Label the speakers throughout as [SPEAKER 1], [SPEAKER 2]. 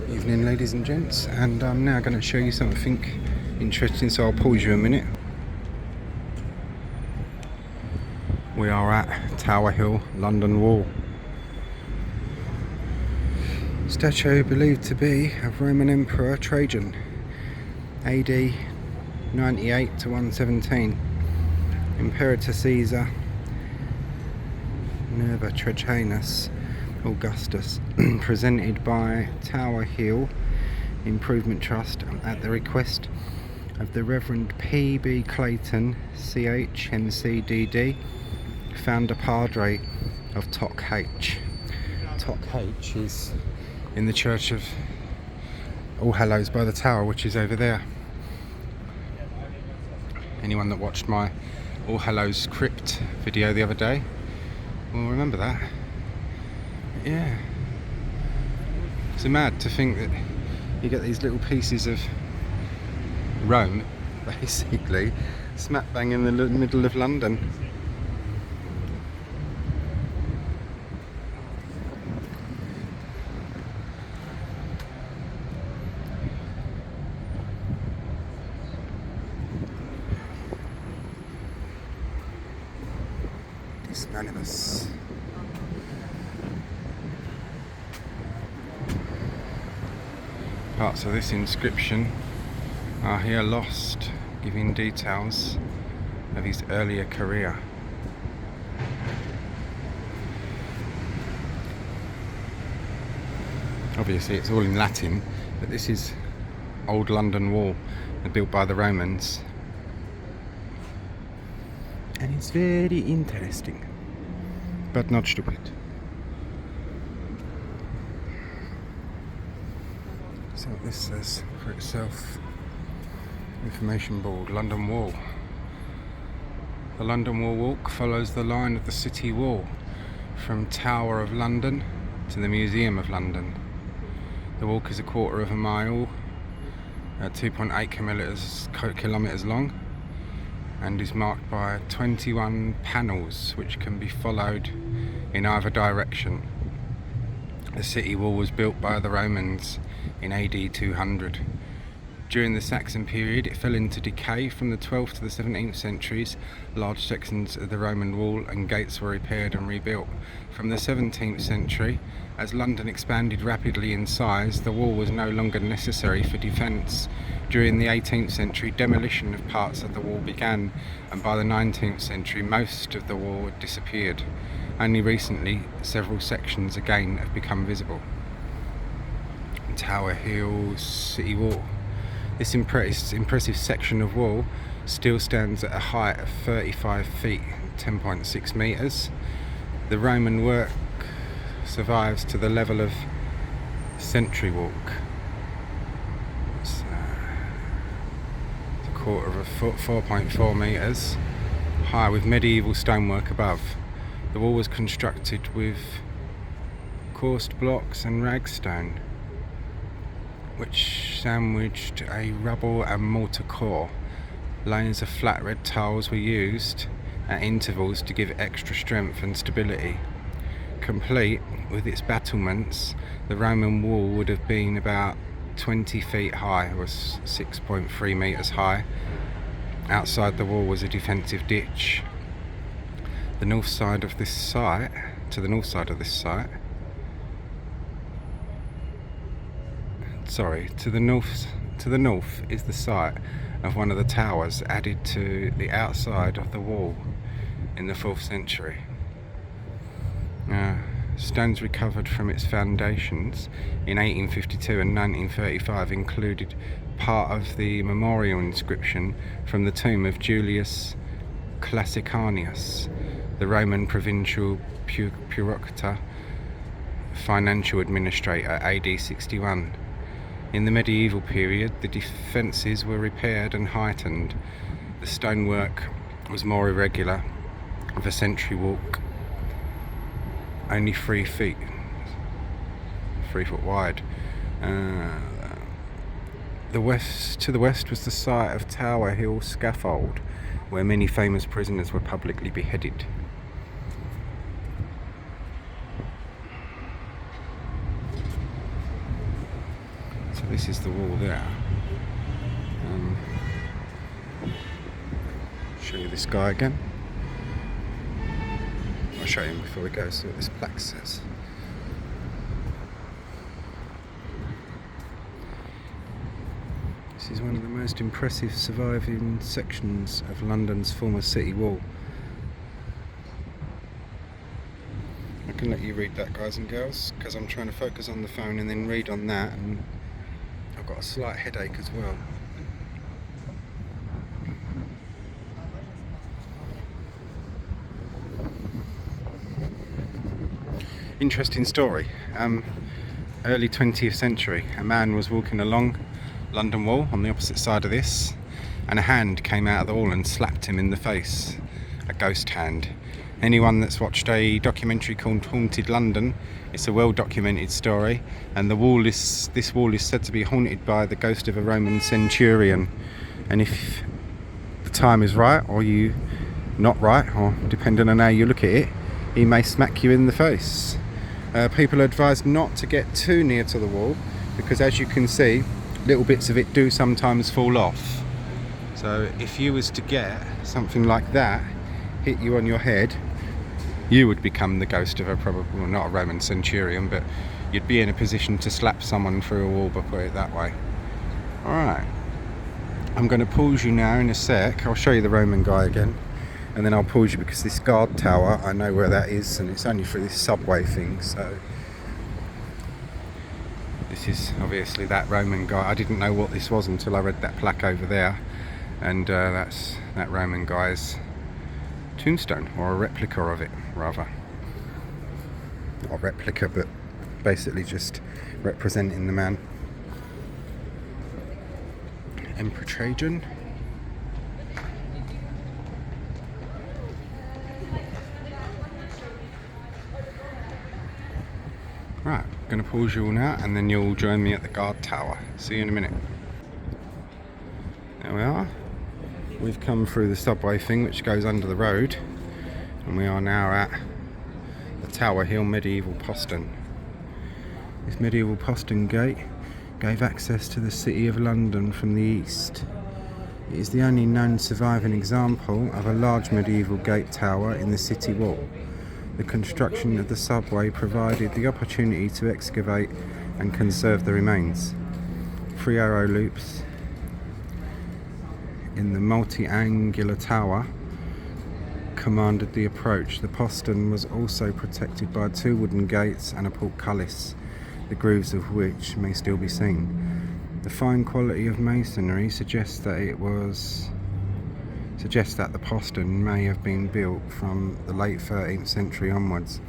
[SPEAKER 1] Evening, ladies and gents, and I'm now going to show you something interesting, so I'll pause you a minute. We are at Tower Hill, London Wall. Statue believed to be of Roman Emperor Trajan, AD 98 to 117. Imperator Caesar Nerva Trajanus Augustus, presented by Tower Hill Improvement Trust at the request of the Reverend P.B. Clayton, CHMCDD, founder padre of Tock H. Tock H is in the Church of All Hallows by the tower, which is over there. Anyone that watched my All Hallows crypt video the other day will remember that. Yeah, it's mad to think that you get these little pieces of Rome, basically, smack bang in the middle of London. It's unanimous. Parts of this inscription are here lost, giving details of his earlier career. Obviously it's all in Latin, but this is Old London Wall, built by the Romans. And it's very interesting, but not stupid. So what this says for itself: information board, London Wall. The London Wall walk follows the line of the city wall from Tower of London to the Museum of London. The walk is 1/4 of a mile, 2.8 kilometres long, and is marked by 21 panels which can be followed in either direction. The city wall was built by the Romans in AD 200. During the Saxon period, it fell into decay. From the 12th to the 17th centuries, large sections of the Roman wall and gates were repaired and rebuilt. From the 17th century, as London expanded rapidly in size, the wall was no longer necessary for defence. During the 18th century, demolition of parts of the wall began, and by the 19th century, most of the wall had disappeared. Only recently, several sections again have become visible. Tower Hill City Wall. This impressive section of wall still stands at a height of 35 feet, 10.6 metres. The Roman work survives to the level of Sentry Walk. It's 1/4 of a foot, 4.4 metres high, with medieval stonework above. The wall was constructed with coursed blocks and ragstone, which sandwiched a rubble and mortar core. Layers of flat red tiles were used at intervals to give extra strength and stability. Complete with its battlements, the Roman wall would have been about 20 feet high, or 6.3 metres high. Outside the wall was a defensive ditch. To the north side of this site, to the north is the site of one of the towers added to the outside of the wall in the 4th century. Stones recovered from its foundations in 1852 and 1935 included part of the memorial inscription from the tomb of Julius Classicanius, the Roman provincial bureaucrat, financial administrator, AD 61. In the medieval period, the defences were repaired and heightened. The stonework was more irregular, with a sentry walk only 3 feet, 3 foot wide. To the west was the site of Tower Hill Scaffold, where many famous prisoners were publicly beheaded. So this is the wall there. Show you this guy again. I'll show him before we go, see what this plaque says. This is one of the most impressive surviving sections of London's former city wall. I can let you read that, guys and girls, because I'm trying to focus on the phone and then read on that, and I've got a slight headache as well. Interesting story. Early 20th century, a man was walking along London Wall on the opposite side of this, and a hand came out of the wall and slapped him in the face. A ghost hand. Anyone that's watched a documentary called Haunted London, it's a well documented story, and this wall is said to be haunted by the ghost of a Roman centurion. And if the time is right, or you not right, or depending on how you look at it, he may smack you in the face. People are advised not to get too near to the wall, because as you can see, little bits of it do sometimes fall off. So if you was to get something like that hit you on your head, you would become the ghost of well, not a Roman centurion, but you'd be in a position to slap someone through a wall, but put it that way. Alright, I'm going to pause you now in a sec. I'll show you the Roman guy again, and then I'll pause you because this guard tower, I know where that is, and it's only through this subway thing. So this is obviously that Roman guy. I didn't know what this was until I read that plaque over there, and that's that Roman guy's tombstone, or a replica of it, rather. Not a replica, but basically just representing the man. Emperor Trajan. Right, I'm going to pause you all now, and then you'll join me at the guard tower. See you in a minute. There we are. We've come through the subway thing which goes under the road, and we are now at the Tower Hill medieval postern. This medieval postern gate gave access to the city of London from the east. It is the only known surviving example of a large medieval gate tower in the city wall. The construction of the subway provided the opportunity to excavate and conserve the remains. 3 arrow loops in the multi-angular tower commanded the approach. The postern was also protected by 2 wooden gates and a portcullis, the grooves of which may still be seen. The fine quality of masonry suggests that the postern may have been built from the late 13th century onwards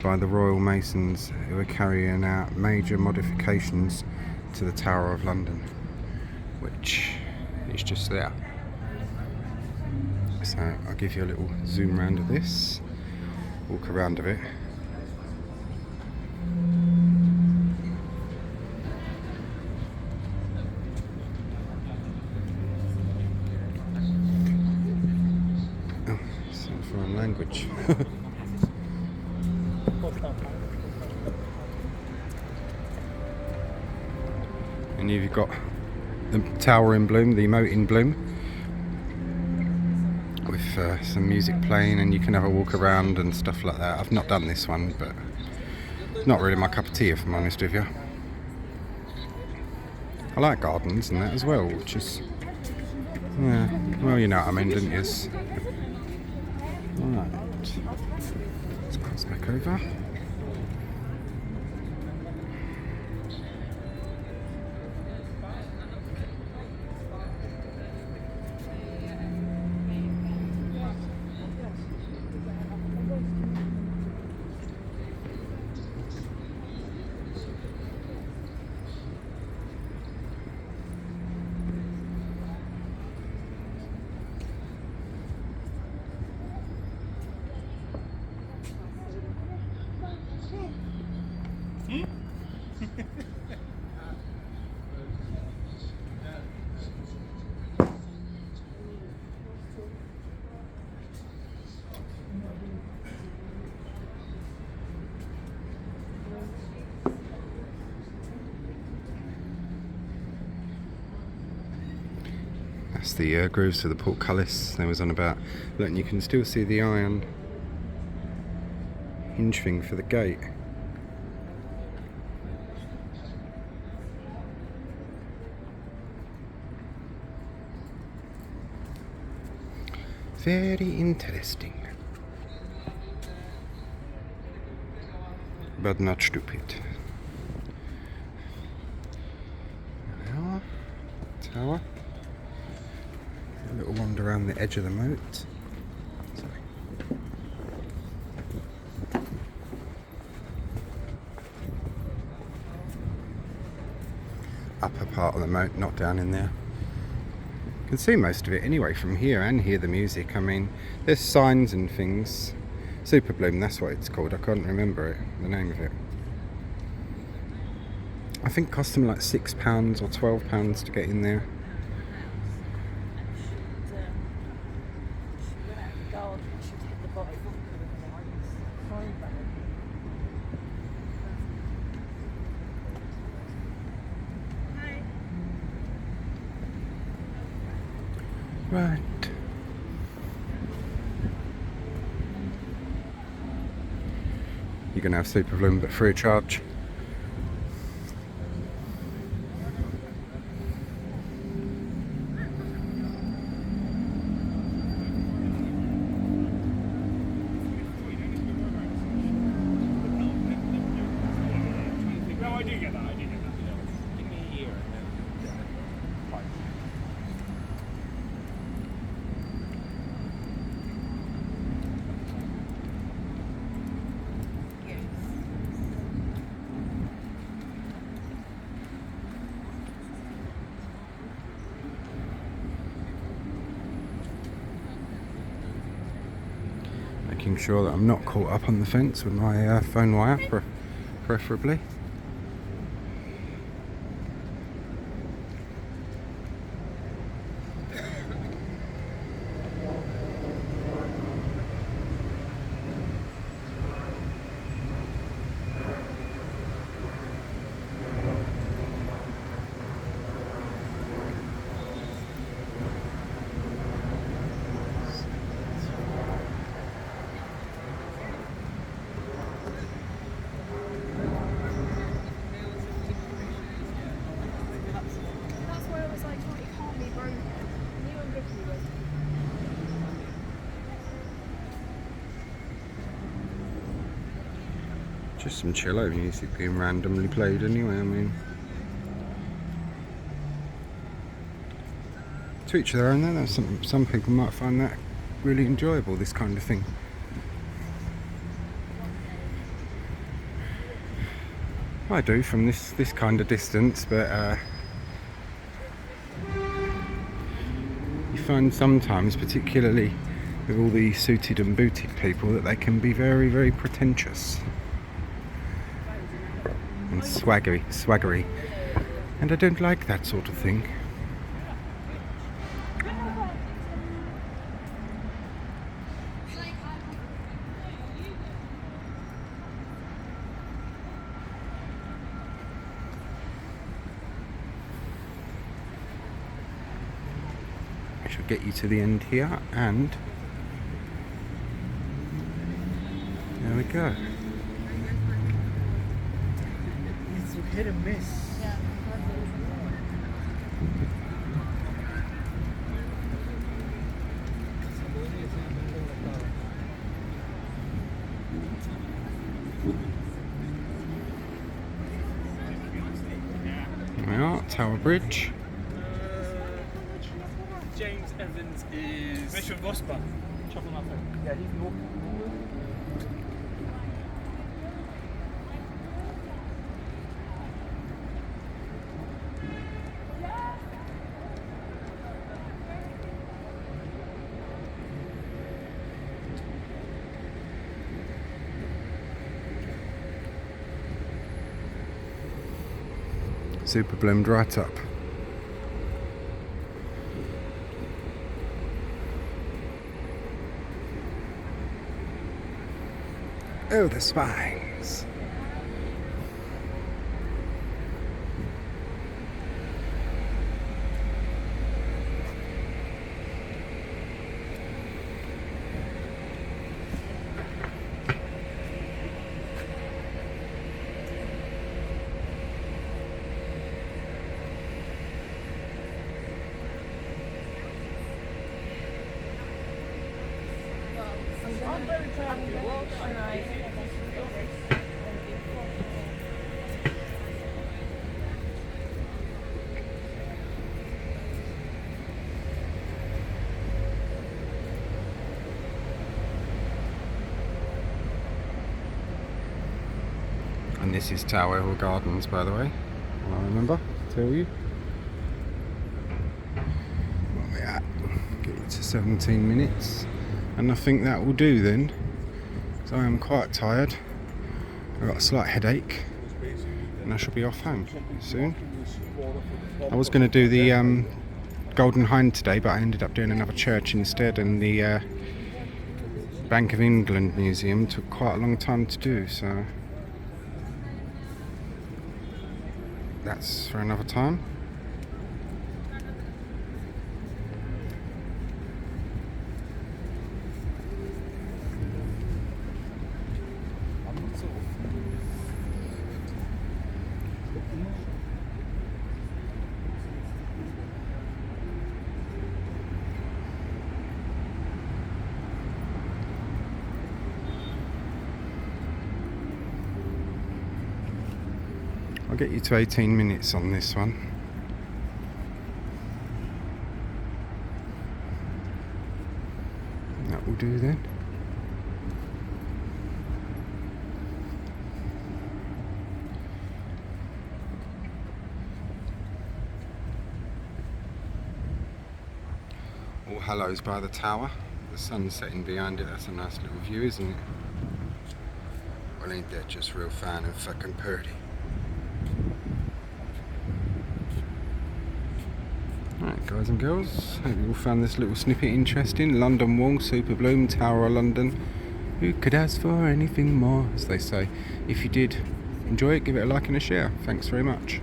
[SPEAKER 1] by the royal masons who were carrying out major modifications to the Tower of London, which is just there. So I'll give you a little zoom round of this, walk around a bit. Oh, it's a foreign language. And you've got the tower in bloom, the moat in bloom, with some music playing, and you can have a walk around and stuff like that. I've not done this one, but it's not really my cup of tea, if I'm honest with you. I like gardens and that as well, which is, yeah, well, you know what I mean, don't you? Right, let's cross back over. That's the grooves of the portcullis there was on about. Look, and you can still see the iron hinge thing for the gate. Very interesting. But not stupid. Well, tower. A little wander around the edge of the moat. Upper part of the moat, not down in there. You can see most of it anyway from here and hear the music. I mean, there's signs and things. Superbloom, that's what it's called. I can't remember it, the name of it. I think it cost them like £6 or £12 to get in there. Right. You can have Superbloom, but free of charge. Making sure that I'm not caught up on the fence with my phone wire, preferably. Just some cello music being randomly played anyway, I mean. To each their own though, some people might find that really enjoyable, this kind of thing. I do from this kind of distance, but you find sometimes, particularly with all the suited and booted people, that they can be very, very pretentious. And swaggery, and I don't like that sort of thing. I shall get you to the end here, and there we go.
[SPEAKER 2] Hit and miss. Yeah.
[SPEAKER 1] There we are, Tower Bridge.
[SPEAKER 2] James Evans is Bishop Vosper. Chop him up there. Yeah, he's north.
[SPEAKER 1] Superbloomed right up. Oh, the spines. And this is Tower Hill Gardens, by the way. I remember, tell you. What are we at? Get it to 17 minutes. And I think that will do then. So I am quite tired. I've got a slight headache. And I shall be off home soon. I was going to do the Golden Hind today, but I ended up doing another church instead. And the Bank of England Museum took quite a long time to do, so that's for another time. I'll get you to 18 minutes on this one. That will do then. All Hallows by the tower. The sun's setting behind it. That's a nice little view, isn't it? Well, ain't that just real fine and fucking pretty? Alright guys and girls, hope you all found this little snippet interesting. London Wall, Superbloom, Tower of London. Who could ask for anything more, as they say. If you did enjoy it, give it a like and a share. Thanks very much.